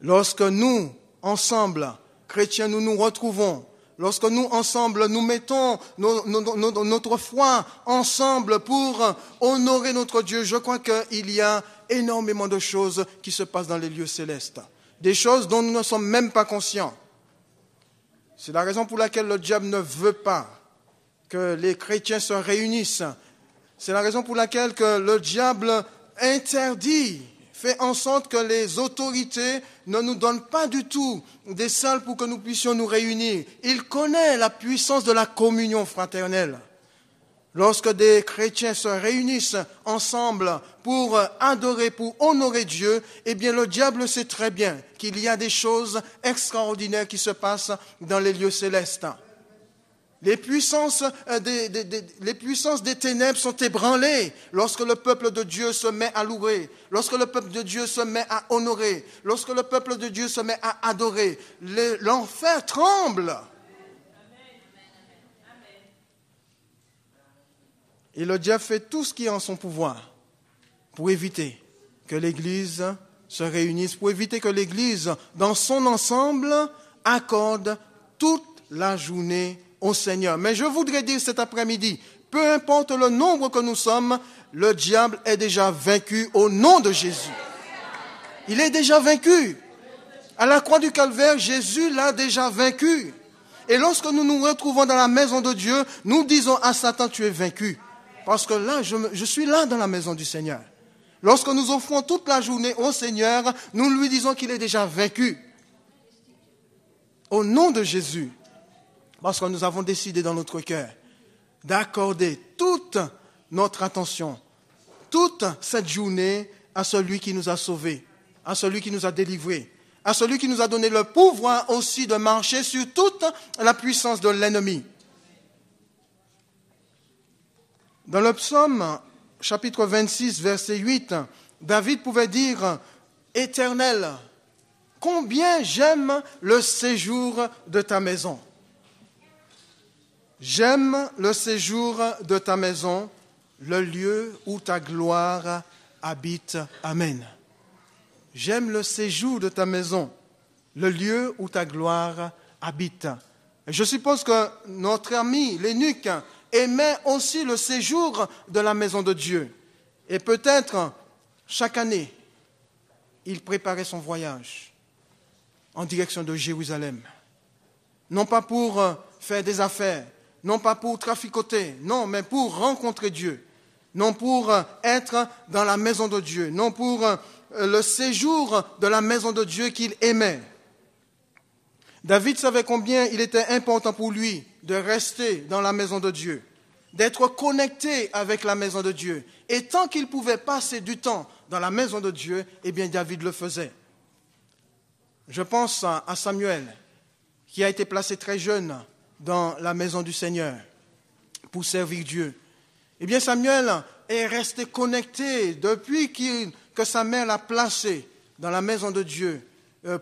Lorsque nous, ensemble, chrétiens, nous nous retrouvons, lorsque nous, ensemble, nous mettons notre foi ensemble pour honorer notre Dieu, je crois qu'il y a énormément de choses qui se passent dans les lieux célestes. Des choses dont nous ne sommes même pas conscients. C'est la raison pour laquelle le diable ne veut pas que les chrétiens se réunissent. C'est la raison pour laquelle que le diable interdit, fait en sorte que les autorités ne nous donnent pas du tout des salles pour que nous puissions nous réunir. Il connaît la puissance de la communion fraternelle. Lorsque des chrétiens se réunissent ensemble pour adorer, pour honorer Dieu, eh bien le diable sait très bien qu'il y a des choses extraordinaires qui se passent dans les lieux célestes. Les puissances des ténèbres sont ébranlées lorsque le peuple de Dieu se met à louer, lorsque le peuple de Dieu se met à honorer, lorsque le peuple de Dieu se met à adorer. L'enfer tremble. Et le diable fait tout ce qui est en son pouvoir pour éviter que l'Église se réunisse, pour éviter que l'Église, dans son ensemble, accorde toute la journée au Seigneur. Mais je voudrais dire cet après-midi, peu importe le nombre que nous sommes, le diable est déjà vaincu au nom de Jésus. Il est déjà vaincu. À la croix du Calvaire, Jésus l'a déjà vaincu. Et lorsque nous nous retrouvons dans la maison de Dieu, nous disons à Satan, tu es vaincu. Parce que là, je suis là dans la maison du Seigneur. Lorsque nous offrons toute la journée au Seigneur, nous lui disons qu'il est déjà vaincu. Au nom de Jésus. Parce que nous avons décidé dans notre cœur d'accorder toute notre attention, toute cette journée à celui qui nous a sauvés, à celui qui nous a délivrés, à celui qui nous a donné le pouvoir aussi de marcher sur toute la puissance de l'ennemi. Dans le psaume, chapitre 26, verset 8, David pouvait dire « Éternel, combien j'aime le séjour de ta maison !» J'aime le séjour de ta maison, le lieu où ta gloire habite. Amen. J'aime le séjour de ta maison, le lieu où ta gloire habite. Et je suppose que notre ami, l'eunuque, aimait aussi le séjour de la maison de Dieu. Et peut-être, chaque année, il préparait son voyage en direction de Jérusalem. Non pas pour faire des affaires, non pas pour traficoter, non, mais pour rencontrer Dieu, non pour être dans la maison de Dieu, non pour le séjour de la maison de Dieu qu'il aimait. David savait combien il était important pour lui de rester dans la maison de Dieu, d'être connecté avec la maison de Dieu. Et tant qu'il pouvait passer du temps dans la maison de Dieu, eh bien David le faisait. Je pense à Samuel, qui a été placé très jeune dans la maison du Seigneur pour servir Dieu. Eh bien, Samuel est resté connecté depuis que sa mère l'a placé dans la maison de Dieu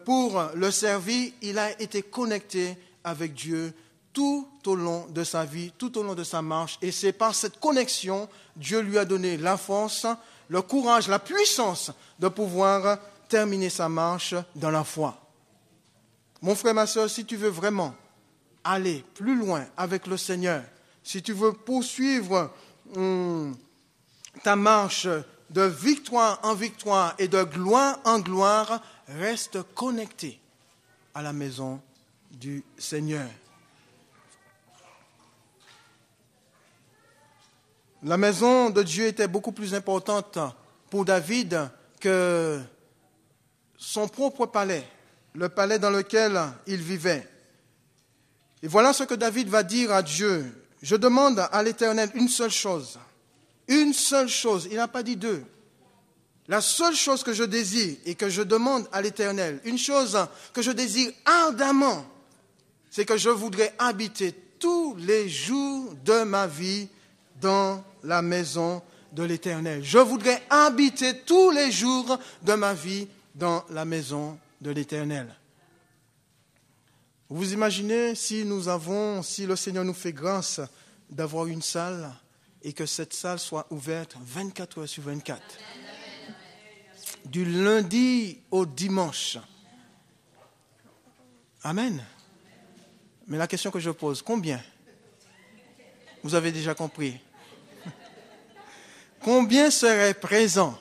pour le servir. Il a été connecté avec Dieu tout au long de sa vie, tout au long de sa marche. Et c'est par cette connexion, Dieu lui a donné la force, le courage, la puissance de pouvoir terminer sa marche dans la foi. Mon frère, ma soeur, si tu veux vraiment aller plus loin avec le Seigneur, si tu veux poursuivre ta marche de victoire en victoire et de gloire en gloire, reste connecté à la maison du Seigneur. La maison de Dieu était beaucoup plus importante pour David que son propre palais, le palais dans lequel il vivait. Et voilà ce que David va dire à Dieu. Je demande à l'Éternel une seule chose. Une seule chose. Il n'a pas dit deux. La seule chose que je désire et que je demande à l'Éternel, une chose que je désire ardemment, c'est que je voudrais habiter tous les jours de ma vie dans la maison de l'Éternel. Je voudrais habiter tous les jours de ma vie dans la maison de l'Éternel. Vous imaginez si le Seigneur nous fait grâce d'avoir une salle et que cette salle soit ouverte 24 heures sur 24. Du lundi au dimanche, Amen. Mais la question que je pose, combien? Vous avez déjà compris. Combien seraient présents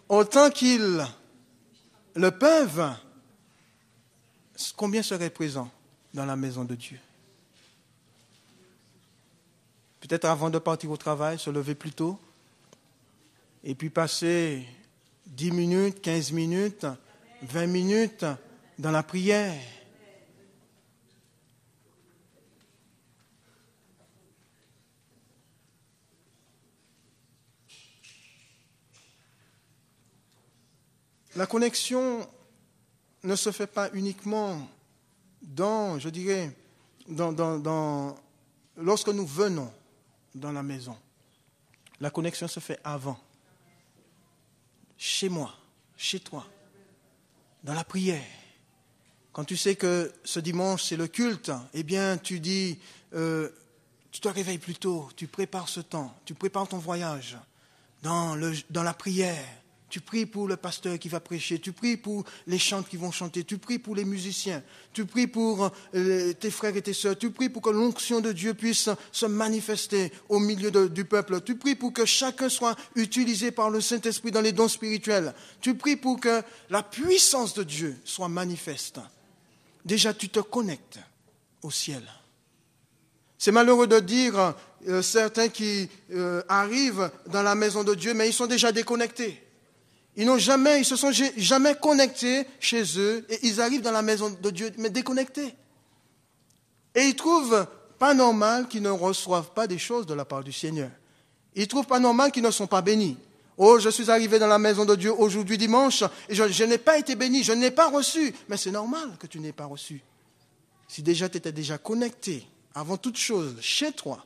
autant qu'ils le peuvent? Combien seraient présents dans la maison de Dieu? Peut-être avant de partir au travail, se lever plus tôt et puis passer 10 minutes, 15 minutes, 20 minutes dans la prière. La connexion ne se fait pas uniquement lorsque nous venons dans la maison. La connexion se fait avant. Chez moi, chez toi, dans la prière. Quand tu sais que ce dimanche, c'est le culte, eh bien, tu dis, tu te réveilles plus tôt, tu prépares ce temps, tu prépares ton voyage dans la prière. Tu pries pour le pasteur qui va prêcher, tu pries pour les chantes qui vont chanter, tu pries pour les musiciens, tu pries pour tes frères et tes sœurs, tu pries pour que l'onction de Dieu puisse se manifester au milieu du peuple, tu pries pour que chacun soit utilisé par le Saint-Esprit dans les dons spirituels, tu pries pour que la puissance de Dieu soit manifeste. Déjà, tu te connectes au ciel. C'est malheureux de dire certains qui arrivent dans la maison de Dieu, mais ils sont déjà déconnectés. Ils se sont jamais connectés chez eux et ils arrivent dans la maison de Dieu, mais déconnectés. Et ils trouvent pas normal qu'ils ne reçoivent pas des choses de la part du Seigneur. Ils trouvent pas normal qu'ils ne sont pas bénis. Oh, je suis arrivé dans la maison de Dieu aujourd'hui dimanche et je n'ai pas été béni, je n'ai pas reçu. Mais c'est normal que tu n'aies pas reçu. Si déjà tu étais déjà connecté, avant toute chose, chez toi,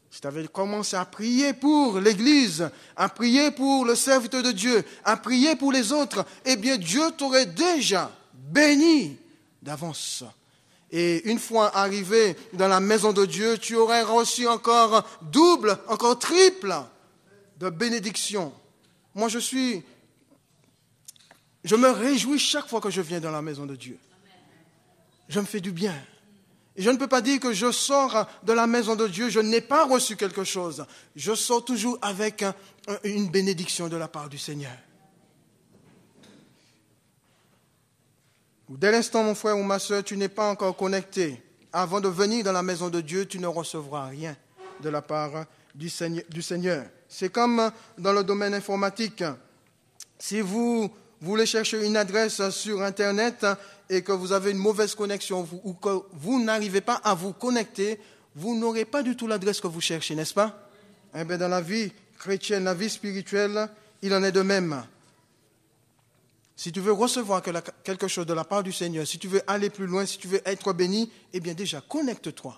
si tu avais commencé à prier pour l'Église, à prier pour le serviteur de Dieu, à prier pour les autres, eh bien Dieu t'aurait déjà béni d'avance. Et une fois arrivé dans la maison de Dieu, tu aurais reçu encore double, encore triple de bénédictions. Moi, je me réjouis chaque fois que je viens dans la maison de Dieu. Je me fais du bien. Et je ne peux pas dire que je sors de la maison de Dieu, je n'ai pas reçu quelque chose. Je sors toujours avec une bénédiction de la part du Seigneur. Dès l'instant, mon frère ou ma soeur, tu n'es pas encore connecté. Avant de venir dans la maison de Dieu, tu ne recevras rien de la part du Seigneur. C'est comme dans le domaine informatique. Si vous voulez chercher une adresse sur Internet et que vous avez une mauvaise connexion ou que vous n'arrivez pas à vous connecter, vous n'aurez pas du tout l'adresse que vous cherchez, n'est-ce pas? Eh bien, dans la vie chrétienne, la vie spirituelle, il en est de même. Si tu veux recevoir quelque chose de la part du Seigneur, si tu veux aller plus loin, si tu veux être béni, eh bien déjà, connecte-toi.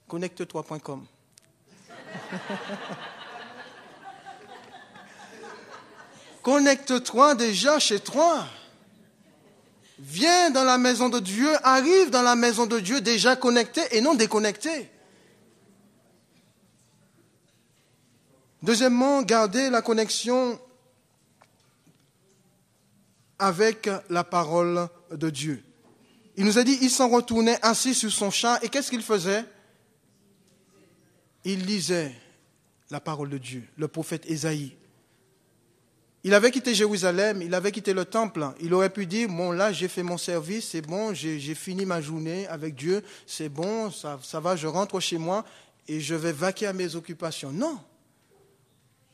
Connecte-toi.com. Connecte-toi déjà chez toi. Viens dans la maison de Dieu, arrive dans la maison de Dieu déjà connecté et non déconnecté. Deuxièmement, gardez la connexion avec la parole de Dieu. Il nous a dit, il s'en retournait assis sur son char et qu'est-ce qu'il faisait? Il lisait la parole de Dieu, le prophète Ésaïe. Il avait quitté Jérusalem, il avait quitté le temple. Il aurait pu dire, bon là j'ai fait mon service, c'est bon, j'ai fini ma journée avec Dieu, c'est bon, ça va, je rentre chez moi et je vais vaquer à mes occupations. Non.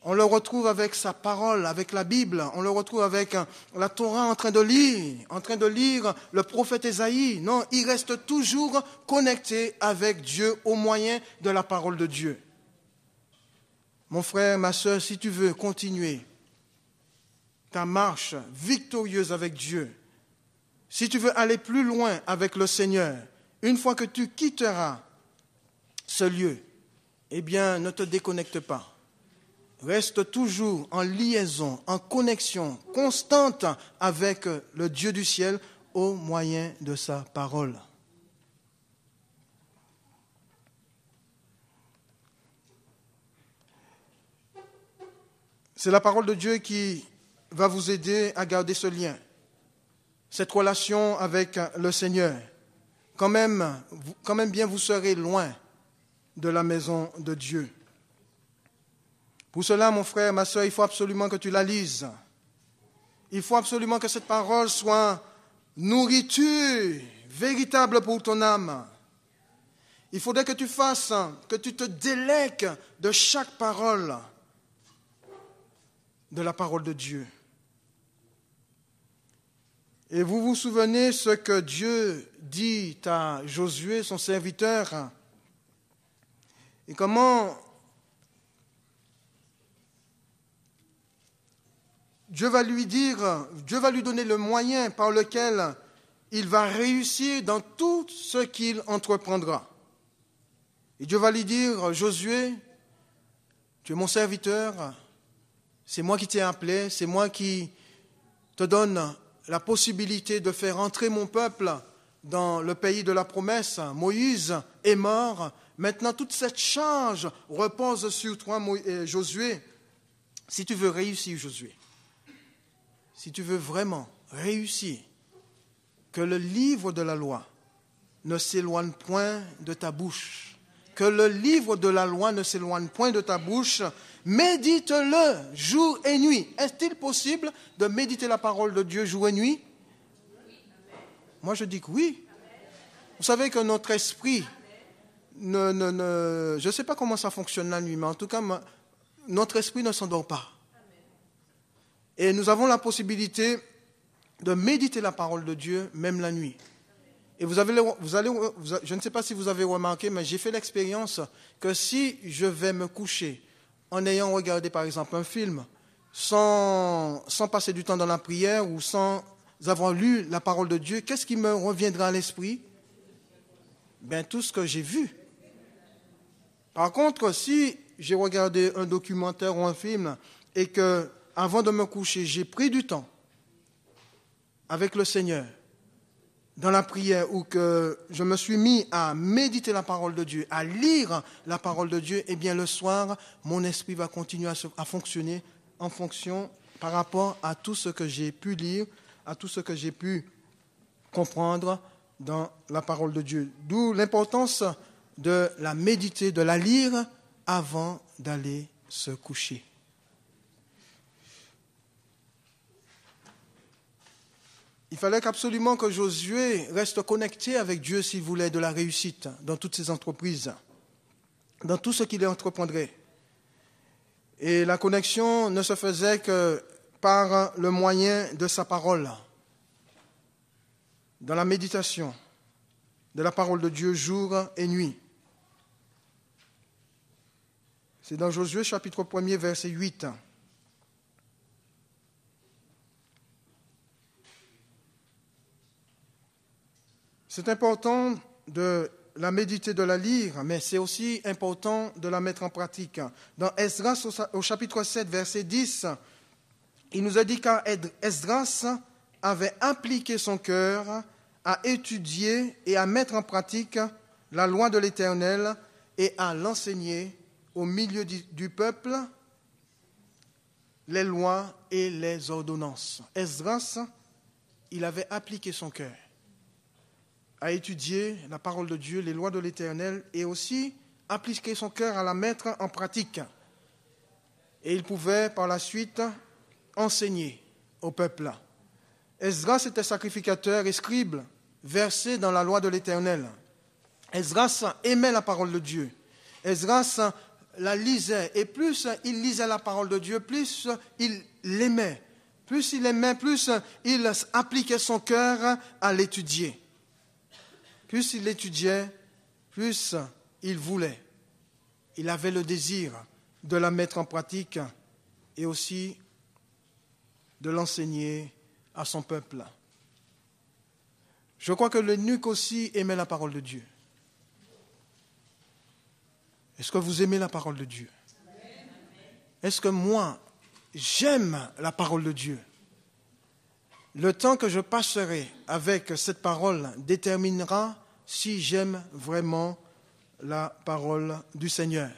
On le retrouve avec sa parole, avec la Bible, on le retrouve avec la Torah en train de lire le prophète Ésaïe. Non, il reste toujours connecté avec Dieu au moyen de la parole de Dieu. Mon frère, ma soeur, si tu veux continuer ta marche victorieuse avec Dieu, si tu veux aller plus loin avec le Seigneur, une fois que tu quitteras ce lieu, eh bien, ne te déconnecte pas. Reste toujours en liaison, en connexion constante avec le Dieu du ciel au moyen de sa parole. C'est la parole de Dieu qui va vous aider à garder ce lien. cette relation avec le Seigneur, quand même bien vous serez loin de la maison de Dieu. Pour cela, mon frère, ma soeur, il faut absolument que tu la lises. Il faut absolument que cette parole soit nourriture véritable pour ton âme. Il faudrait que tu fasses, que tu te délectes de chaque parole de la parole de Dieu. Et vous vous souvenez ce que Dieu dit à Josué, son serviteur, et comment Dieu va lui donner le moyen par lequel il va réussir dans tout ce qu'il entreprendra. Et Dieu va lui dire, Josué, tu es mon serviteur, c'est moi qui t'ai appelé, c'est moi qui te donne la possibilité de faire entrer mon peuple dans le pays de la promesse. Moïse est mort. Maintenant, toute cette charge repose sur toi, Josué. Si tu veux réussir, Josué, si tu veux vraiment réussir, que le livre de la loi ne s'éloigne point de ta bouche, que le livre de la loi ne s'éloigne point de ta bouche, médite-le jour et nuit. Est-il possible de méditer la parole de Dieu jour et nuit? Moi, je dis que oui. Vous savez que notre esprit, je ne sais pas comment ça fonctionne la nuit, mais en tout cas, notre esprit ne s'endort pas. Et nous avons la possibilité de méditer la parole de Dieu, même la nuit. Et je ne sais pas si vous avez remarqué, mais j'ai fait l'expérience que si je vais me coucher en ayant regardé par exemple un film, sans passer du temps dans la prière ou sans avoir lu la parole de Dieu, qu'est-ce qui me reviendra à l'esprit? Ben, tout ce que j'ai vu. Par contre, si j'ai regardé un documentaire ou un film et que, avant de me coucher, j'ai pris du temps avec le Seigneur, dans la prière, ou que je me suis mis à méditer la parole de Dieu, à lire la parole de Dieu, eh bien le soir, mon esprit va continuer à fonctionner en fonction par rapport à tout ce que j'ai pu lire, à tout ce que j'ai pu comprendre dans la parole de Dieu. D'où l'importance de la méditer, de la lire avant d'aller se coucher. Il fallait absolument que Josué reste connecté avec Dieu s'il voulait de la réussite dans toutes ses entreprises, dans tout ce qu'il entreprendrait. Et la connexion ne se faisait que par le moyen de sa parole, dans la méditation de la parole de Dieu jour et nuit. C'est dans Josué chapitre 1er, verset 8. C'est important de la méditer, de la lire, mais c'est aussi important de la mettre en pratique. Dans Esdras, au chapitre 7, verset 10, il nous a dit qu'Esdras avait impliqué son cœur à étudier et à mettre en pratique la loi de l'Éternel et à l'enseigner au milieu du peuple, les lois et les ordonnances. Esdras, il avait appliqué son cœur à étudier la parole de Dieu, les lois de l'Éternel, et aussi appliquer son cœur à la mettre en pratique. Et il pouvait par la suite enseigner au peuple. Esdras était sacrificateur et scribe, versé dans la loi de l'Éternel. Esdras aimait la parole de Dieu. Esdras la lisait, et plus il lisait la parole de Dieu, plus il l'aimait. Plus il aimait, plus il appliquait son cœur à l'étudier. Plus il l'étudiait, plus il voulait. Il avait le désir de la mettre en pratique et aussi de l'enseigner à son peuple. Je crois que l'eunuque aussi aimait la parole de Dieu. Est-ce que vous aimez la parole de Dieu? Est-ce que moi, j'aime la parole de Dieu? Le temps que je passerai avec cette parole déterminera si j'aime vraiment la parole du Seigneur.